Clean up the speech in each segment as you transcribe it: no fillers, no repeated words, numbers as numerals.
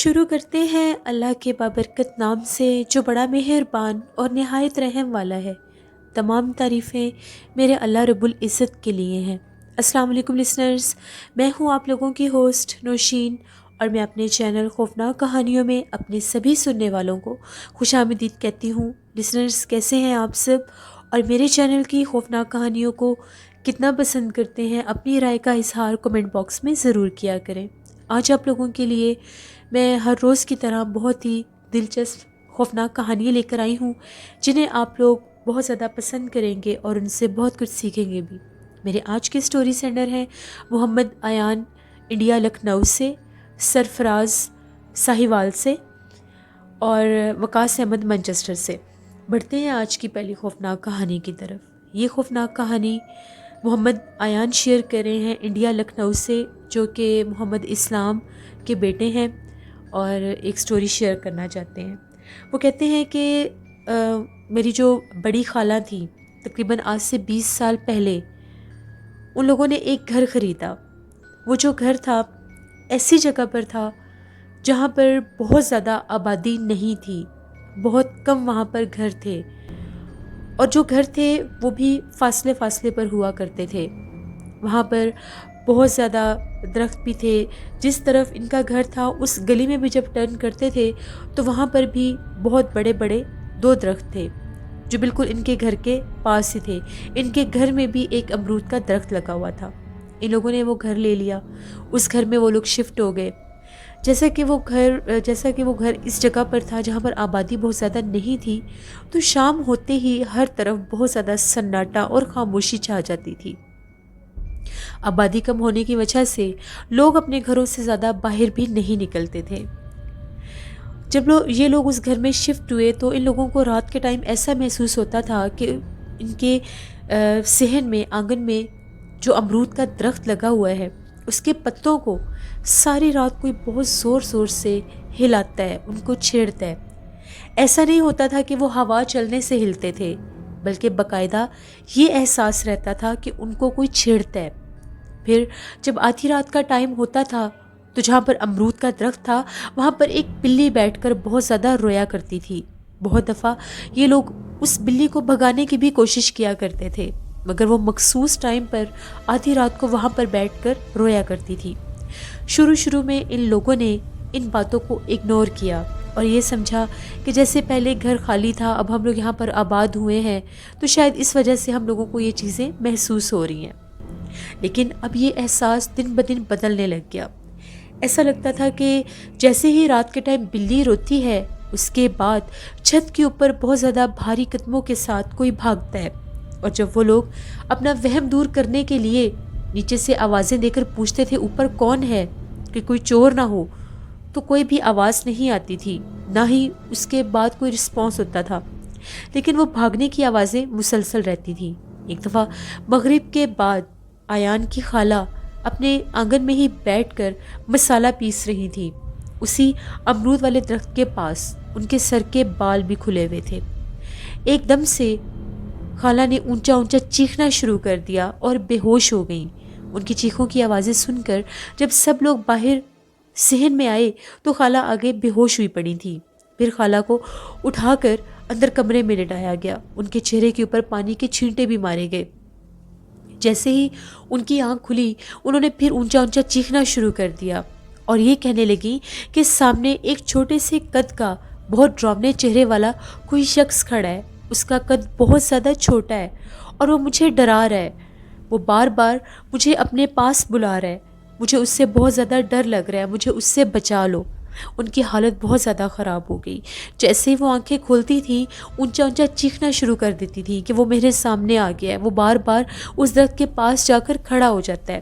شروع کرتے ہیں اللہ کے بابرکت نام سے جو بڑا مہربان اور نہایت رحم والا ہے۔ تمام تعریفیں میرے اللہ رب العزت کے لیے ہیں۔ السلام علیکم لسنرز، میں ہوں آپ لوگوں کی ہوسٹ نوشین، اور میں اپنے چینل خوفناک کہانیوں میں اپنے سبھی سننے والوں کو خوش آمدید کہتی ہوں۔ لسنرز، کیسے ہیں آپ سب؟ اور میرے چینل کی خوفناک کہانیوں کو کتنا پسند کرتے ہیں؟ اپنی رائے کا اظہار کمنٹ باکس میں ضرور کیا کریں۔ آج آپ لوگوں کے لیے میں ہر روز کی طرح بہت ہی دلچسپ خوفناک کہانیاں لے کر آئی ہوں، جنہیں آپ لوگ بہت زیادہ پسند کریں گے اور ان سے بہت کچھ سیکھیں گے بھی۔ میرے آج کے سٹوری سینڈر ہیں محمد ایان، انڈیا لکھنؤ سے، سرفراز ساہیوال سے، اور وقاص احمد مانچسٹر سے۔ بڑھتے ہیں آج کی پہلی خوفناک کہانی کی طرف۔ یہ خوفناک کہانی محمد ایان شیئر کر رہے ہیں انڈیا لکھنؤ سے، جو کہ محمد اسلام کے بیٹے ہیں اور ایک سٹوری شیئر کرنا چاہتے ہیں۔ وہ کہتے ہیں کہ میری جو بڑی خالہ تھی، تقریباً آج سے 20 سال پہلے ان لوگوں نے ایک گھر خریدا۔ وہ جو گھر تھا ایسی جگہ پر تھا جہاں پر بہت زیادہ آبادی نہیں تھی، بہت کم وہاں پر گھر تھے، اور جو گھر تھے وہ بھی فاصلے فاصلے پر ہوا کرتے تھے۔ وہاں پر بہت زیادہ درخت بھی تھے۔ جس طرف ان کا گھر تھا اس گلی میں بھی جب ٹرن کرتے تھے تو وہاں پر بھی بہت بڑے بڑے 2 درخت تھے جو بالکل ان کے گھر کے پاس ہی تھے۔ ان کے گھر میں بھی ایک امرود کا درخت لگا ہوا تھا۔ ان لوگوں نے وہ گھر لے لیا، اس گھر میں وہ لوگ شفٹ ہو گئے۔ جیسا کہ وہ گھر اس جگہ پر تھا جہاں پر آبادی بہت زیادہ نہیں تھی، تو شام ہوتے ہی ہر طرف بہت زیادہ سناٹا اور خاموشی چھا جاتی تھی۔ آبادی کم ہونے کی وجہ سے لوگ اپنے گھروں سے زیادہ باہر بھی نہیں نکلتے تھے۔ جب یہ لوگ اس گھر میں شفٹ ہوئے تو ان لوگوں کو رات کے ٹائم ایسا محسوس ہوتا تھا کہ ان کے صحن میں، آنگن میں جو امرود کا درخت لگا ہوا ہے، اس کے پتوں کو ساری رات کوئی بہت زور زور سے ہلاتا ہے، ان کو چھیڑتا ہے۔ ایسا نہیں ہوتا تھا کہ وہ ہوا چلنے سے ہلتے تھے، بلکہ باقاعدہ یہ احساس رہتا تھا کہ ان کو کوئی چھیڑتا ہے۔ پھر جب آدھی رات کا ٹائم ہوتا تھا تو جہاں پر امرود کا درخت تھا وہاں پر ایک بلی بیٹھ کر بہت زیادہ رویا کرتی تھی۔ بہت دفعہ یہ لوگ اس بلی کو بھگانے کی بھی کوشش کیا کرتے تھے، مگر وہ مخصوص ٹائم پر آدھی رات کو وہاں پر بیٹھ کر رویا کرتی تھی۔ شروع میں ان لوگوں نے ان باتوں کو اگنور کیا اور یہ سمجھا کہ جیسے پہلے گھر خالی تھا، اب ہم لوگ یہاں پر آباد ہوئے ہیں تو شاید اس وجہ سے ہم لوگوں کو یہ چیزیں محسوس ہو رہی ہیں۔ لیکن اب یہ احساس دن بدن بدلنے لگ گیا۔ ایسا لگتا تھا کہ جیسے ہی رات کے ٹائم بلی روتی ہے، اس کے بعد چھت کے اوپر بہت زیادہ بھاری قدموں کے ساتھ کوئی بھاگتا ہے، اور جب وہ لوگ اپنا وہم دور کرنے کے لیے نیچے سے آوازیں دے کر پوچھتے تھے اوپر کون ہے کہ کوئی چور نہ ہو، تو کوئی بھی آواز نہیں آتی تھی، نہ ہی اس کے بعد کوئی رسپانس ہوتا تھا، لیکن وہ بھاگنے کی آوازیں مسلسل رہتی تھیں۔ ایک دفعہ مغرب کے بعد ایان کی خالہ اپنے آنگن میں ہی بیٹھ کر مسالہ پیس رہی تھی، اسی امرود والے درخت کے پاس۔ ان کے سر کے بال بھی کھلے ہوئے تھے۔ ایک دم سے خالہ نے اونچا اونچا چیخنا شروع کر دیا اور بے ہوش ہو گئیں۔ ان کی چیخوں کی آوازیں سن کر جب سب لوگ باہر صحن میں آئے تو خالہ آگے بے ہوش ہوئی پڑی تھی۔ پھر خالہ کو اٹھا کر اندر کمرے میں لٹایا گیا۔ ان کے چہرے کے اوپر پانی کے چھینٹے بھی مارے گئے۔ جیسے ہی ان کی آنکھ کھلی، انہوں نے پھر اونچا اونچا چیخنا شروع کر دیا اور یہ کہنے لگی کہ سامنے ایک چھوٹے سے قد کا بہت ڈراونے چہرے والا کوئی شخص کھڑا ہے۔ اس کا قد بہت زیادہ چھوٹا ہے اور وہ مجھے ڈرا رہا ہے۔ وہ بار بار مجھے اپنے پاس بلا رہا ہے۔ مجھے اس سے بہت زیادہ ڈر لگ رہا ہے، مجھے اس سے بچا لو۔ ان کی حالت بہت زیادہ خراب ہو گئی۔ جیسے ہی وہ آنکھیں کھولتی تھیں، اونچا اونچا چیخنا شروع کر دیتی تھی کہ وہ میرے سامنے آ گیا ہے۔ وہ بار بار اس درخت کے پاس جا کر کھڑا ہو جاتا ہے۔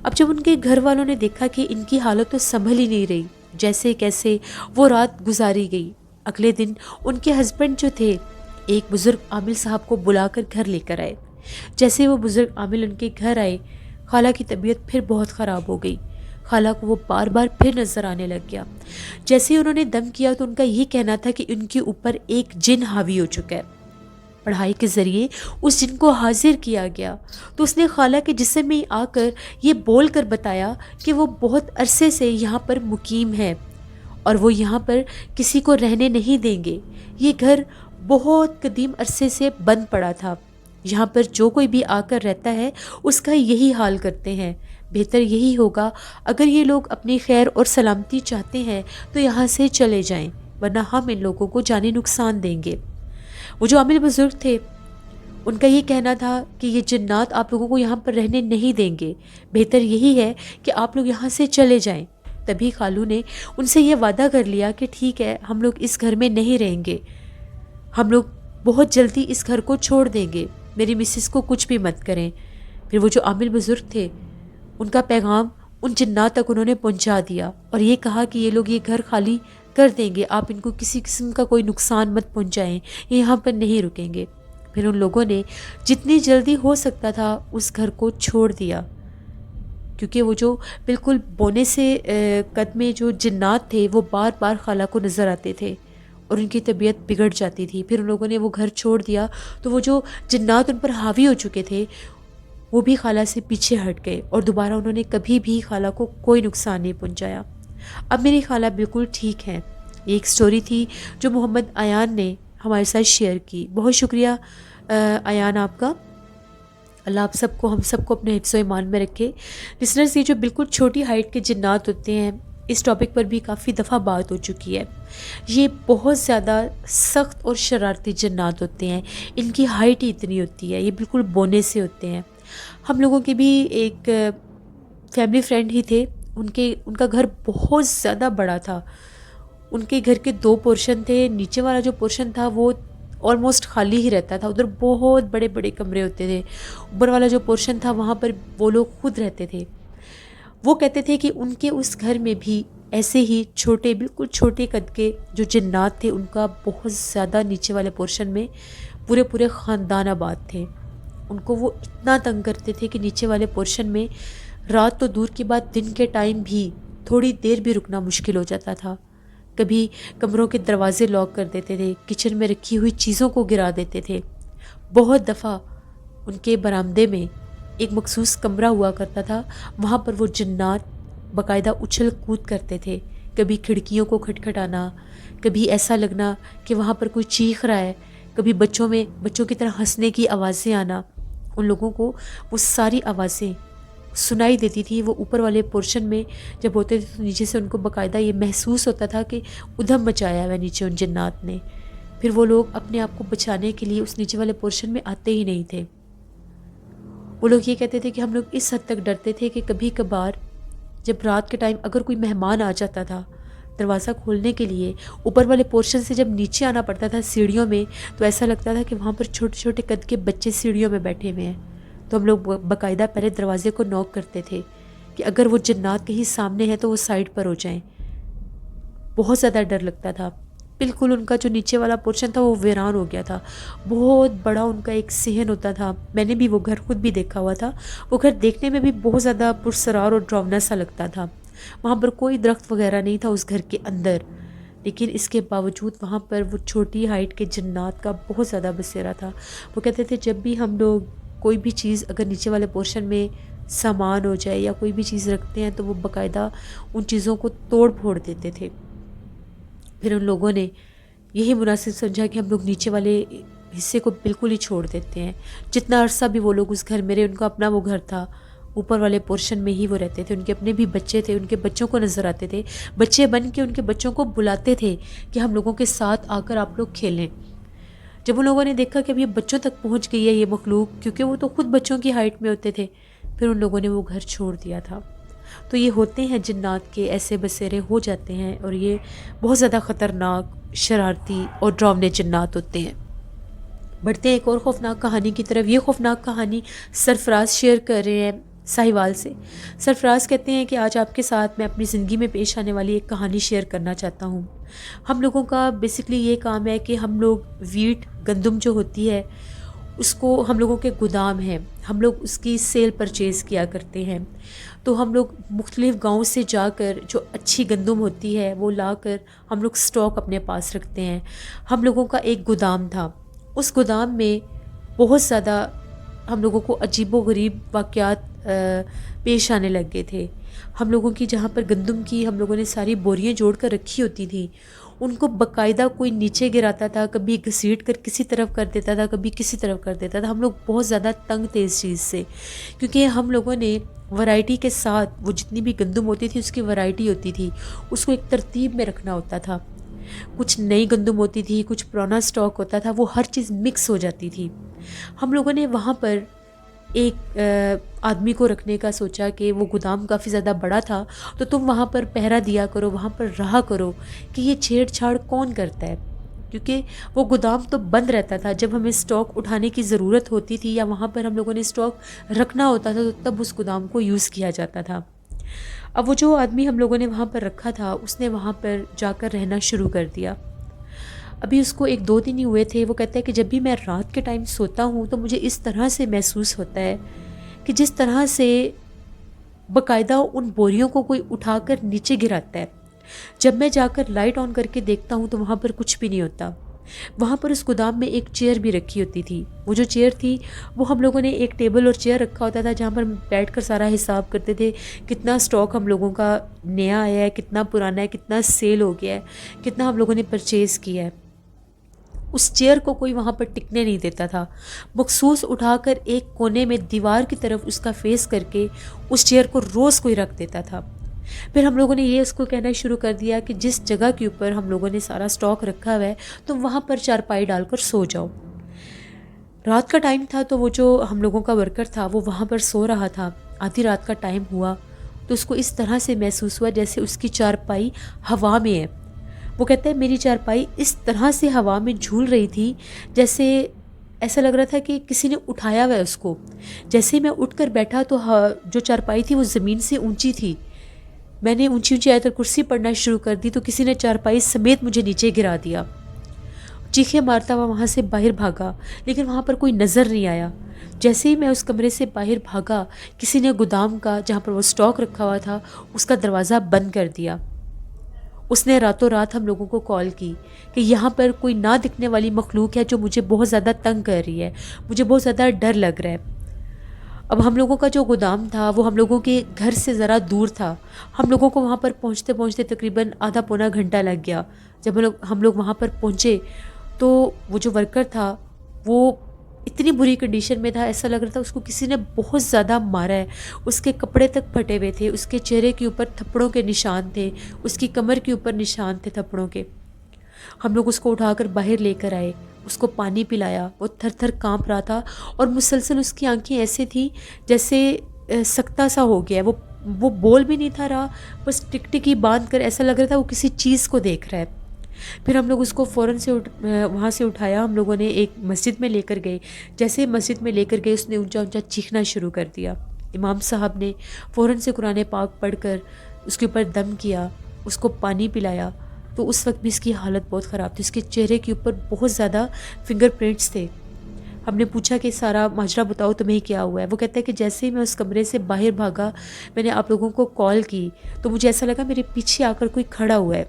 اب جب ان کے گھر والوں نے دیکھا کہ ان کی حالت تو سنبھل ہی نہیں رہی، جیسے کیسے وہ رات گزاری گئی۔ اگلے دن ان کے ہسبینڈ جو تھے ایک بزرگ عامل صاحب کو بلا کر گھر لے کر آئے۔ جیسے وہ بزرگ عامل ان کے گھر آئے، خالہ کی طبیعت پھر بہت خراب ہو گئی۔ خالہ کو وہ بار بار پھر نظر آنے لگ گیا۔ جیسے ہی انہوں نے دم کیا تو ان کا یہ کہنا تھا کہ ان کے اوپر ایک جن حاوی ہو چکا ہے۔ پڑھائی کے ذریعے اس جن کو حاضر کیا گیا تو اس نے خالہ کے جسم میں آ کر یہ بول کر بتایا کہ وہ بہت عرصے سے یہاں پر مقیم ہے اور وہ یہاں پر کسی کو رہنے نہیں دیں گے۔ یہ گھر بہت قدیم عرصے سے بند پڑا تھا، یہاں پر جو کوئی بھی آ کر رہتا ہے اس کا یہی حال کرتے ہیں۔ بہتر یہی ہوگا اگر یہ لوگ اپنی خیر اور سلامتی چاہتے ہیں تو یہاں سے چلے جائیں، ورنہ ہم ان لوگوں کو جانی نقصان دیں گے۔ وہ جو عامل بزرگ تھے ان کا یہ کہنا تھا کہ یہ جنات آپ لوگوں کو یہاں پر رہنے نہیں دیں گے، بہتر یہی ہے کہ آپ لوگ یہاں سے چلے جائیں۔ تبھی خالو نے ان سے یہ وعدہ کر لیا کہ ٹھیک ہے، ہم لوگ اس گھر میں نہیں رہیں گے، ہم لوگ بہت جلدی اس گھر کو چھوڑ دیں گے، میری مسز کو کچھ بھی مت کریں۔ پھر وہ جو عامل بزرگ تھے ان کا پیغام ان جنات تک انہوں نے پہنچا دیا اور یہ کہا کہ یہ لوگ یہ گھر خالی کر دیں گے، آپ ان کو کسی قسم کا کوئی نقصان مت پہنچائیں، یہ یہاں پر نہیں رکیں گے۔ پھر ان لوگوں نے جتنی جلدی ہو سکتا تھا اس گھر کو چھوڑ دیا، کیونکہ وہ جو بالکل بونے سے قد میں جو جنات تھے وہ بار بار خالہ کو نظر آتے تھے اور ان کی طبیعت بگڑ جاتی تھی۔ پھر ان لوگوں نے وہ گھر چھوڑ دیا تو وہ جو جنات ان پر حاوی ہو چکے تھے وہ بھی خالہ سے پیچھے ہٹ گئے اور دوبارہ انہوں نے کبھی بھی خالہ کو کوئی نقصان نہیں پہنچایا۔ اب میری خالہ بالکل ٹھیک ہیں۔ یہ ایک سٹوری تھی جو محمد ایان نے ہمارے ساتھ شیئر کی۔ بہت شکریہ ایان آپ کا، اللہ آپ سب کو، ہم سب کو اپنے حفظ و ایمان میں رکھے۔ لسنرز، یہ جو بالکل چھوٹی ہائٹ کے جنات ہوتے ہیں اس ٹاپک پر بھی کافی دفعہ بات ہو چکی ہے۔ یہ بہت زیادہ سخت اور شرارتی جنات ہوتے ہیں، ان کی ہائٹ ہی اتنی ہوتی ہے، یہ بالکل بونے سے ہوتے ہیں۔ ہم لوگوں کے بھی ایک فیملی فرینڈ ہی تھے، ان کا گھر بہت زیادہ بڑا تھا۔ ان کے گھر کے 2 پورشن تھے، نیچے والا جو پورشن تھا وہ آلموسٹ خالی ہی رہتا تھا، ادھر بہت بڑے بڑے کمرے ہوتے تھے۔ اوپر والا جو پورشن تھا وہاں پر وہ لوگ خود رہتے تھے۔ وہ کہتے تھے کہ ان کے اس گھر میں بھی ایسے ہی چھوٹے، بالکل چھوٹے قد کے جو جنات تھے ان کا بہت زیادہ نیچے والے پورشن میں پورے خاندان آباد تھے۔ ان کو وہ اتنا تنگ کرتے تھے کہ نیچے والے پورشن میں رات تو دور کی بات، دن کے ٹائم بھی تھوڑی دیر بھی رکنا مشکل ہو جاتا تھا۔ کبھی کمروں کے دروازے لاک کر دیتے تھے، کچن میں رکھی ہوئی چیزوں کو گرا دیتے تھے۔ بہت دفعہ ان کے برآمدے میں ایک مخصوص کمرہ ہوا کرتا تھا، وہاں پر وہ جنات باقاعدہ اچھل کود کرتے تھے۔ کبھی کھڑکیوں کو کھٹکھٹانا، کبھی ایسا لگنا کہ وہاں پر کوئی چیخ رہا ہے، کبھی بچوں کی طرح ہنسنے کی آوازیں آنا۔ ان لوگوں کو وہ ساری آوازیں سنائی دیتی تھی۔ وہ اوپر والے پورشن میں جب ہوتے تھے تو نیچے سے ان کو باقاعدہ یہ محسوس ہوتا تھا کہ ادھم مچایا ہوا نیچے ان جنات نے۔ پھر وہ لوگ اپنے آپ کو بچانے کے لیے اس نیچے والے پورشن میں آتے ہی نہیں تھے۔ وہ لوگ یہ کہتے تھے کہ ہم لوگ اس حد تک ڈرتے تھے کہ کبھی کبھار جب رات کے ٹائم اگر کوئی مہمان آ جاتا تھا دروازہ کھولنے کے لیے، اوپر والے پورشن سے جب نیچے آنا پڑتا تھا سیڑھیوں میں، تو ایسا لگتا تھا کہ وہاں پر چھوٹے چھوٹے قد کے بچے سیڑھیوں میں بیٹھے ہوئے ہیں۔ تو ہم لوگ باقاعدہ پہلے دروازے کو نوک کرتے تھے کہ اگر وہ جنات کہیں سامنے ہیں تو وہ سائڈ پر ہو جائیں۔ بہت زیادہ ڈر لگتا تھا۔ بالکل ان کا جو نیچے والا پورشن تھا وہ ویران ہو گیا تھا، بہت بڑا ان کا ایک صحن ہوتا تھا۔ میں نے بھی وہ گھر خود بھی دیکھا ہوا تھا۔ وہ گھر دیکھنے میں بھی بہت زیادہ پرسرار اور ڈراؤنا سا لگتا تھا۔ وہاں پر کوئی درخت وغیرہ نہیں تھا اس گھر کے اندر، لیکن اس کے باوجود وہاں پر وہ چھوٹی ہائٹ کے جنات کا بہت زیادہ بسیرا تھا۔ وہ کہتے تھے جب بھی ہم لوگ کوئی بھی چیز اگر نیچے والے پورشن میں سامان ہو جائے یا کوئی بھی چیز رکھتے ہیں تو وہ باقاعدہ ان چیزوں کو توڑ پھوڑ دیتے تھے۔ پھر ان لوگوں نے یہی مناسب سمجھا کہ ہم لوگ نیچے والے حصے کو بالکل ہی چھوڑ دیتے ہیں۔ جتنا عرصہ بھی وہ لوگ اس گھر میں رہے، ان کا اپنا وہ گھر تھا، اوپر والے پورشن میں ہی وہ رہتے تھے۔ ان کے اپنے بھی بچے تھے، ان کے بچوں کو نظر آتے تھے، بچے بن کے ان کے بچوں کو بلاتے تھے کہ ہم لوگوں کے ساتھ آ کر آپ لوگ کھیلیں۔ جب ان لوگوں نے دیکھا کہ اب یہ بچوں تک پہنچ گئی ہے یہ مخلوق، کیونکہ وہ تو خود بچوں کی ہائٹ میں ہوتے تھے، پھر ان لوگوں نے وہ گھر چھوڑ دیا تھا۔ تو یہ ہوتے ہیں جنات کے ایسے بسیرے ہو جاتے ہیں، اور یہ بہت زیادہ خطرناک، شرارتی اور ڈراؤنے جنات ہوتے ہیں۔ بڑھتے ہیں ایک اور خوفناک کہانی کی طرف۔ یہ خوفناک کہانی سرفراز شیئر کر رہے ہیں ساہیوال سے۔ سرفراز کہتے ہیں کہ آج آپ کے ساتھ میں اپنی زندگی میں پیش آنے والی ایک کہانی شیئر کرنا چاہتا ہوں۔ ہم لوگوں کا بیسکلی یہ کام ہے کہ ہم لوگ ویٹ، گندم جو ہوتی ہے اس کو، ہم لوگوں کے گودام ہیں، ہم لوگ اس کی سیل پرچیز کیا کرتے ہیں۔ تو ہم لوگ مختلف گاؤں سے جا کر جو اچھی گندم ہوتی ہے وہ لا کر ہم لوگ سٹاک اپنے پاس رکھتے ہیں۔ ہم لوگوں کا ایک گودام تھا، اس گودام میں بہت زیادہ ہم لوگوں کو عجیب و غریب واقعات پیش آنے لگ گئے تھے۔ ہم لوگوں کی جہاں پر گندم کی ہم لوگوں نے ساری بوریاں جوڑ کر رکھی ہوتی تھیں، ان کو باقاعدہ کوئی نیچے گراتا تھا، کبھی گھسیٹ کر کسی طرف کر دیتا تھا، کبھی کسی طرف کر دیتا تھا۔ ہم لوگ بہت زیادہ تنگ تھے اس چیز سے، کیونکہ ہم لوگوں نے ورائٹی کے ساتھ وہ جتنی بھی گندم ہوتی تھی اس کی ورائٹی ہوتی تھی، اس کو ایک ترتیب میں رکھنا ہوتا تھا۔ کچھ نئی گندم ہوتی تھی، کچھ پرانا سٹاک ہوتا تھا، وہ ہر چیز مکس ہو جاتی تھی۔ ہم لوگوں نے وہاں پر ایک آدمی کو رکھنے کا سوچا کہ وہ گودام کافی زیادہ بڑا تھا، تو تم وہاں پر پہرا دیا کرو، وہاں پر رہا کرو کہ یہ چھیڑ چھاڑ کون کرتا ہے، کیونکہ وہ گودام تو بند رہتا تھا۔ جب ہمیں سٹاک اٹھانے کی ضرورت ہوتی تھی یا وہاں پر ہم لوگوں نے سٹاک رکھنا ہوتا تھا تو تب اس گودام کو یوز کیا جاتا تھا۔ اب وہ جو آدمی ہم لوگوں نے وہاں پر رکھا تھا اس نے وہاں پر جا کر رہنا شروع کر دیا۔ ابھی اس کو 1-2 دن ہی ہوئے تھے، وہ کہتا ہے کہ جب بھی میں رات کے ٹائم سوتا ہوں تو مجھے اس طرح سے محسوس ہوتا ہے کہ جس طرح سے باقاعدہ ان بوریوں کو کوئی اٹھا کر نیچے گراتا ہے۔ جب میں جا کر لائٹ آن کر کے دیکھتا ہوں تو وہاں پر کچھ بھی نہیں ہوتا۔ وہاں پر اس گودام میں ایک چیئر بھی رکھی ہوتی تھی، وہ جو چیئر تھی وہ ہم لوگوں نے ایک ٹیبل اور چیئر رکھا ہوتا تھا جہاں پر بیٹھ کر سارا حساب کرتے تھے، کتنا سٹاک ہم لوگوں کا نیا آیا ہے، کتنا پرانا ہے، کتنا سیل ہو گیا ہے، کتنا ہم لوگوں نے پرچیز کیا ہے۔ اس چیئر کو کوئی وہاں پر ٹکنے نہیں دیتا تھا، مخصوص اٹھا کر ایک کونے میں دیوار کی طرف اس کا فیس کر کے اس چیئر کو روز کوئی رکھ دیتا تھا۔ پھر ہم لوگوں نے یہ اس کو کہنا شروع کر دیا کہ جس جگہ کے اوپر ہم لوگوں نے سارا سٹاک رکھا ہوا ہے تم وہاں پر چارپائی ڈال کر سو جاؤ۔ رات کا ٹائم تھا تو وہ جو ہم لوگوں کا ورکر تھا وہ وہاں پر سو رہا تھا، آدھی رات کا ٹائم ہوا تو اس کو اس طرح سے محسوس ہوا جیسے اس کی چارپائی ہوا میں ہے۔ وہ کہتا ہے میری چارپائی اس طرح سے ہوا میں جھول رہی تھی جیسے ایسا لگ رہا تھا کہ کسی نے اٹھایا ہوا ہے اس کو۔ جیسے میں اٹھ کر بیٹھا تو جو چارپائی تھی وہ زمین سے اونچی تھی، میں نے اونچی اونچی آیت الکرسی پڑھنا شروع کر دی تو کسی نے چارپائی سمیت مجھے نیچے گرا دیا۔ چیخیں مارتا ہوا وہاں سے باہر بھاگا لیکن وہاں پر کوئی نظر نہیں آیا۔ جیسے ہی میں اس کمرے سے باہر بھاگا کسی نے گودام کا جہاں پر وہ سٹاک رکھا ہوا تھا اس کا دروازہ بند کر دیا۔ اس نے راتوں رات ہم لوگوں کو کال کی کہ یہاں پر کوئی نہ دکھنے والی مخلوق ہے جو مجھے بہت زیادہ تنگ کر رہی ہے، مجھے بہت زیادہ ڈر لگ رہا ہے۔ اب ہم لوگوں کا جو گودام تھا وہ ہم لوگوں کے گھر سے ذرا دور تھا، ہم لوگوں کو وہاں پر پہنچتے پہنچتے تقریباً آدھا پونا گھنٹہ لگ گیا۔ جب ہم لوگ وہاں پر پہنچے تو وہ جو ورکر تھا وہ اتنی بری کنڈیشن میں تھا، ایسا لگ رہا تھا اس کو کسی نے بہت زیادہ مارا ہے۔ اس کے کپڑے تک پھٹے ہوئے تھے، اس کے چہرے کے اوپر تھپڑوں کے نشان تھے، اس کی کمر کے اوپر نشان تھے تھپڑوں کے۔ ہم لوگ اس کو اٹھا کر باہر لے کر آئے، اس کو پانی پلایا، وہ تھر تھر کانپ رہا تھا اور مسلسل اس کی آنکھیں ایسے تھیں جیسے سکتہ سا ہو گیا ہے، وہ بول بھی نہیں تھا رہا، بس ٹک ٹکی باندھ کر ایسا لگ رہا تھا وہ کسی چیز کو دیکھ رہا ہے۔ پھر ہم لوگ اس کو فوراً سے وہاں سے اٹھایا، ہم لوگوں نے ایک مسجد میں لے کر گئے۔ جیسے مسجد میں لے کر گئے اس نے اونچا اونچا چیخنا شروع کر دیا۔ امام صاحب نے فوراً سے قرآن پاک پڑھ کر اس کے اوپر دم کیا، اس کو پانی پلایا، تو اس وقت بھی اس کی حالت بہت خراب تھی، اس کے چہرے کے اوپر بہت زیادہ فنگر پرنٹس تھے۔ ہم نے پوچھا کہ سارا ماجرا بتاؤ تمہیں کیا ہوا ہے؟ وہ کہتا ہے کہ جیسے ہی میں اس کمرے سے باہر بھاگا میں نے آپ لوگوں کو کال کی تو مجھے ایسا لگا میرے پیچھے آ کر کوئی کھڑا ہوا ہے۔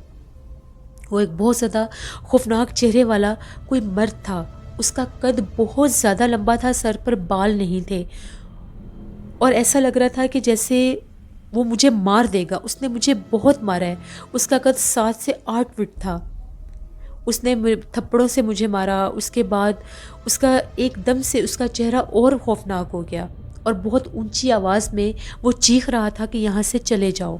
وہ ایک بہت زیادہ خوفناک چہرے والا کوئی مرد تھا، اس کا قد بہت زیادہ لمبا تھا، سر پر بال نہیں تھے اور ایسا لگ رہا تھا کہ جیسے وہ مجھے مار دے گا۔ اس نے مجھے بہت مارا ہے، اس کا قد 7 سے 8 فٹ تھا۔ اس نے تھپڑوں سے مجھے مارا، اس کے بعد اس کا ایک دم سے اس کا چہرہ اور خوفناک ہو گیا اور بہت اونچی آواز میں وہ چیخ رہا تھا کہ یہاں سے چلے جاؤ۔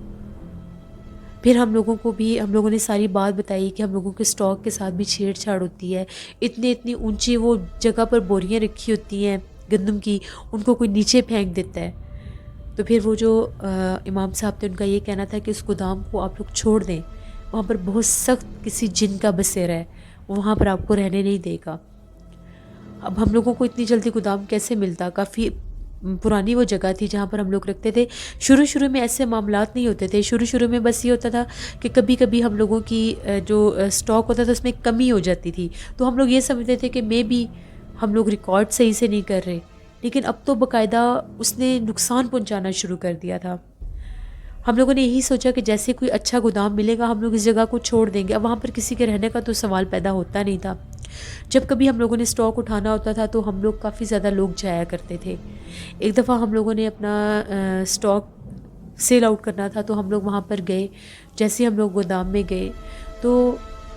پھر ہم لوگوں نے ساری بات بتائی کہ ہم لوگوں کے سٹاک کے ساتھ بھی چھیڑ چھاڑ ہوتی ہے، اتنی اونچی وہ جگہ پر بوریاں رکھی ہوتی ہیں گندم کی، ان کو کوئی نیچے پھینک دیتا ہے۔ تو پھر وہ جو امام صاحب تھے ان کا یہ کہنا تھا کہ اس گودام کو آپ لوگ چھوڑ دیں، وہاں پر بہت سخت کسی جن کا بسیرا ہے، وہاں پر آپ کو رہنے نہیں دے گا۔ اب ہم لوگوں کو اتنی جلدی گودام کیسے ملتا؟ کافی پرانی وہ جگہ تھی جہاں پر ہم لوگ رکھتے تھے۔ شروع میں ایسے معاملات نہیں ہوتے تھے، شروع میں بس یہ ہوتا تھا کہ کبھی کبھی ہم لوگوں کی جو سٹاک ہوتا تھا اس میں کمی ہو جاتی تھی تو ہم لوگ یہ سمجھتے تھے کہ بھی ہم لوگ ریکارڈ صحیح سے نہیں کر رہے، لیکن اب تو باقاعدہ اس نے نقصان پہنچانا شروع کر دیا تھا۔ ہم لوگوں نے یہی سوچا کہ جیسے کوئی اچھا گودام ملے گا ہم لوگ اس جگہ کو چھوڑ دیں گے، اب وہاں پر کسی کے رہنے کا تو سوال پیدا ہوتا نہیں تھا۔ جب کبھی ہم لوگوں نے سٹاک اٹھانا ہوتا تھا تو ہم لوگ کافی زیادہ لوگ جایا کرتے تھے۔ ایک دفعہ ہم لوگوں نے اپنا سٹاک سیل آؤٹ کرنا تھا تو ہم لوگ وہاں پر گئے. جیسے ہم لوگ گودام میں گئے تو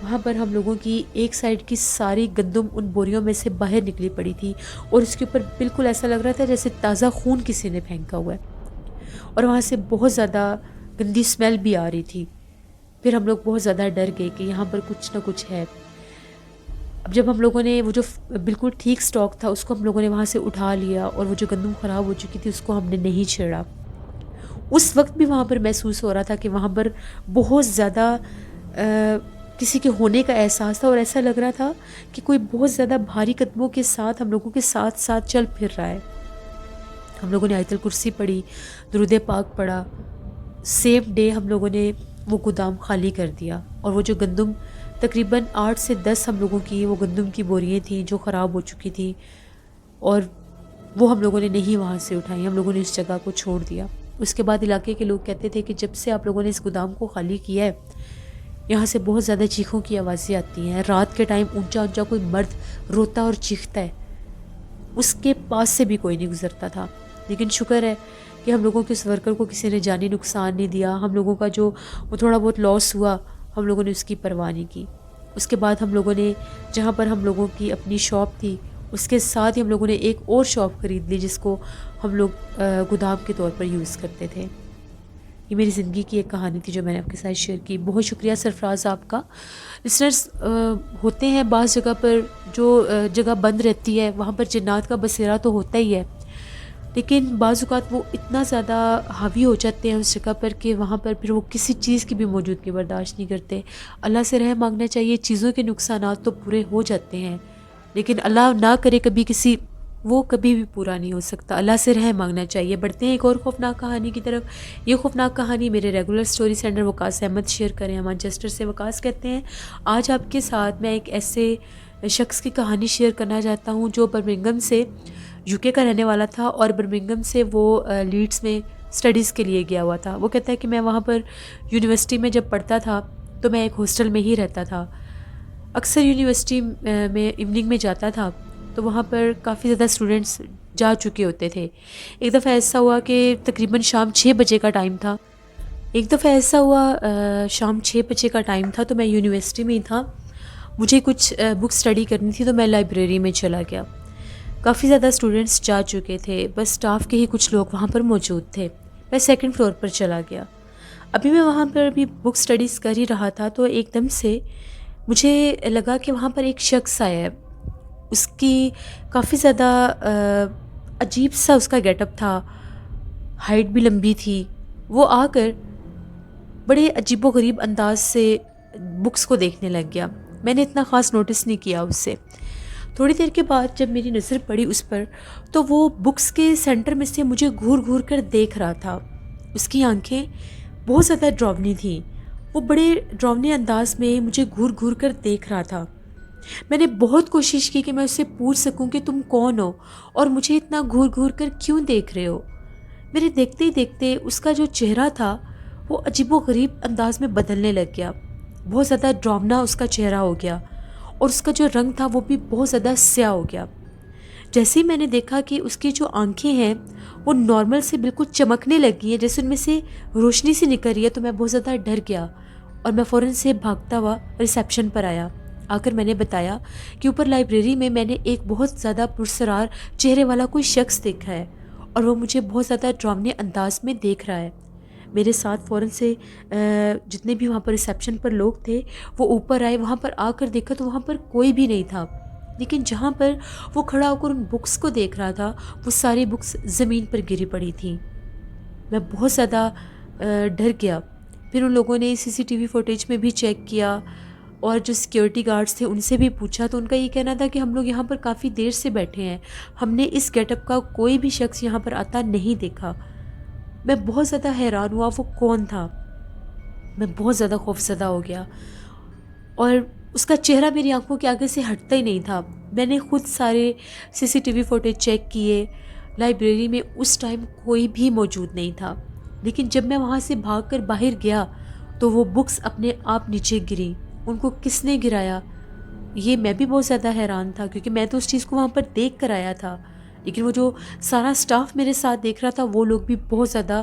وہاں پر ہم لوگوں کی ایک سائڈ کی ساری گندم ان بوریوں میں سے باہر نکلی پڑی تھی اور اس کے اوپر بالکل ایسا لگ رہا تھا جیسے تازہ خون کسی نے پھینکا ہوا ہے, اور وہاں سے بہت زیادہ گندی اسمیل بھی آ رہی تھی. پھر ہم لوگ بہت زیادہ ڈر گئے کہ یہاں پر کچھ نہ کچھ ہے. اب جب ہم لوگوں نے وہ جو بالکل ٹھیک سٹاک تھا اس کو ہم لوگوں نے وہاں سے اٹھا لیا, اور وہ جو گندم خراب ہو چکی تھی اس کو ہم نے نہیں چھیڑا. اس وقت بھی وہاں پر محسوس ہو رہا تھا کہ وہاں پر بہت زیادہ کسی کے ہونے کا احساس تھا, اور ایسا لگ رہا تھا کہ کوئی بہت زیادہ بھاری قدموں کے ساتھ ہم لوگوں کے ساتھ ساتھ چل پھر رہا ہے. ہم لوگوں نے آیت الکرسی پڑھی, درود پاک پڑھا. سیم ڈے ہم لوگوں نے وہ گودام خالی کر دیا, اور وہ جو گندم تقریباً 8 سے 10 ہم لوگوں کی وہ گندم کی بوریاں تھیں جو خراب ہو چکی تھیں, اور وہ ہم لوگوں نے نہیں وہاں سے اٹھائی, ہم لوگوں نے اس جگہ کو چھوڑ دیا. اس کے بعد علاقے کے لوگ کہتے تھے کہ جب سے آپ لوگوں نے اس گودام کو خالی کیا ہے یہاں سے بہت زیادہ چیخوں کی آوازیں آتی ہیں. رات کے ٹائم اونچا اونچا کوئی مرد روتا اور چیختا ہے, اس کے پاس سے بھی کوئی نہیں گزرتا تھا. لیکن شکر ہے کہ ہم لوگوں کے اس ورکر کو کسی نے جانی نقصان نہیں دیا. ہم لوگوں کا جو وہ تھوڑا بہت لاس ہوا ہم لوگوں نے اس کی پرواہ نہیں کی. اس کے بعد ہم لوگوں نے جہاں پر ہم لوگوں کی اپنی شاپ تھی اس کے ساتھ ہی ہم لوگوں نے ایک اور شاپ خرید لی جس کو ہم لوگ گودام کے طور پر یوز کرتے تھے. یہ میری زندگی کی ایک کہانی تھی جو میں نے آپ کے ساتھ شیئر کی. بہت شکریہ سرفراز آپ کا. لسنرز ہوتے ہیں بعض جگہ پر جو جگہ بند رہتی ہے وہاں پر جنات کا بسیرا تو ہوتا ہی ہے, لیکن بعض اوقات وہ اتنا زیادہ حاوی ہو جاتے ہیں اس جگہ پر کہ وہاں پر پھر وہ کسی چیز کی بھی موجودگی برداشت نہیں کرتے. اللہ سے رحم مانگنا چاہیے. چیزوں کے نقصانات تو پورے ہو جاتے ہیں لیکن اللہ نہ کرے کبھی وہ کبھی بھی پورا نہیں ہو سکتا. اللہ سے رحم مانگنا چاہیے. بڑھتے ہیں ایک اور خوفناک کہانی کی طرف. یہ خوفناک کہانی میرے ریگولر سٹوری سینڈر وقاص احمد شیئر کریں. مانچسٹر سے وقاص کہتے ہیں آج آپ کے ساتھ میں ایک ایسے شخص کی کہانی شیئر کرنا چاہتا ہوں جو برمنگھم سے UK کا رہنے والا تھا, اور برمنگھم سے وہ لیڈز میں سٹڈیز کے لیے گیا ہوا تھا. وہ کہتا ہے کہ میں وہاں پر یونیورسٹی میں جب پڑھتا تھا تو میں ایک ہاسٹل میں ہی رہتا تھا. اکثر یونیورسٹی میں ایوننگ میں جاتا تھا تو وہاں پر کافی زیادہ اسٹوڈنٹس جا چکے ہوتے تھے. ایک دفعہ ایسا ہوا کہ تقریباً شام 6 بجے کا ٹائم تھا. شام 6 بجے کا ٹائم تھا تو میں یونیورسٹی میں ہی تھا. مجھے کچھ بک سٹڈی کرنی تھی تو میں لائبریری میں چلا گیا. کافی زیادہ اسٹوڈنٹس جا چکے تھے, بس سٹاف کے ہی کچھ لوگ وہاں پر موجود تھے. میں 2nd فلور پر چلا گیا. ابھی میں وہاں پر بھی بک سٹڈیز کر ہی رہا تھا تو ایک دم سے مجھے لگا کہ وہاں پر ایک شخص آیا ہے. اس کی کافی زیادہ عجیب سا اس کا گیٹ اپ تھا, ہائٹ بھی لمبی تھی. وہ آ کر بڑے عجیب و غریب انداز سے بکس کو دیکھنے لگ گیا. میں نے اتنا خاص نوٹس نہیں کیا اس سے. تھوڑی دیر کے بعد جب میری نظر پڑی اس پر تو وہ بکس کے سینٹر میں سے مجھے گھور گھور کر دیکھ رہا تھا. اس کی آنکھیں بہت زیادہ ڈراؤنی تھیں. وہ بڑے ڈراؤنے انداز میں مجھے گھور گھور کر دیکھ رہا تھا. میں نے بہت کوشش کی کہ میں اس سے پوچھ سکوں کہ تم کون ہو اور مجھے اتنا گھور گھور کر کیوں دیکھ رہے ہو. میرے دیکھتے ہی دیکھتے اس کا جو چہرہ تھا وہ عجیب و غریب انداز میں بدلنے لگ گیا. بہت زیادہ ڈراؤنا اس کا چہرہ ہو گیا اور اس کا جو رنگ تھا وہ بھی بہت زیادہ سیاہ ہو گیا. جیسے ہی میں نے دیکھا کہ اس کی جو آنکھیں ہیں وہ نارمل سے بالکل چمکنے لگی ہیں, جیسے ان میں سے روشنی سی نکل رہی ہے, تو میں بہت زیادہ ڈر گیا اور میں فوراً سے بھاگتا ہوا ریسیپشن پر آیا. آ کر میں نے بتایا کہ اوپر لائبریری میں میں نے ایک بہت زیادہ پرسرار چہرے والا کوئی شخص دیکھا ہے اور وہ مجھے بہت زیادہ ڈراؤنے انداز میں دیکھ رہا ہے. میرے ساتھ فوراً سے جتنے بھی وہاں پر ریسیپشن پر لوگ تھے وہ اوپر آئے. وہاں پر آ کر دیکھا تو وہاں پر کوئی بھی نہیں تھا, لیکن جہاں پر وہ کھڑا ہو کر ان بکس کو دیکھ رہا تھا وہ ساری بکس زمین پر گری پڑی تھیں. میں بہت زیادہ ڈر گیا. پھر ان لوگوں نے CCTV فوٹیج میں بھی چیک کیا اور جو سیکیورٹی گارڈز تھے ان سے بھی پوچھا تو ان کا یہ کہنا تھا کہ ہم لوگ یہاں پر کافی دیر سے بیٹھے ہیں, ہم نے اس گیٹ اپ کا کوئی بھی شخص یہاں پر آتا نہیں دیکھا. میں بہت زیادہ حیران ہوا وہ کون تھا. میں بہت زیادہ خوفزدہ ہو گیا اور اس کا چہرہ میری آنکھوں کے آگے سے ہٹتا ہی نہیں تھا. میں نے خود سارے CCTV فوٹیج چیک کیے. لائبریری میں اس ٹائم کوئی بھی موجود نہیں تھا, لیکن جب میں وہاں سے بھاگ کر باہر گیا تو وہ بکس اپنے آپ نیچے گریں. ان کو کس نے گرایا یہ میں بھی بہت زیادہ حیران تھا, کیونکہ میں تو اس چیز کو وہاں پر دیکھ کر آیا تھا, لیکن وہ جو سارا سٹاف میرے ساتھ دیکھ رہا تھا وہ لوگ بھی بہت زیادہ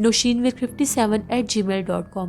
noshinwith57@gmail.com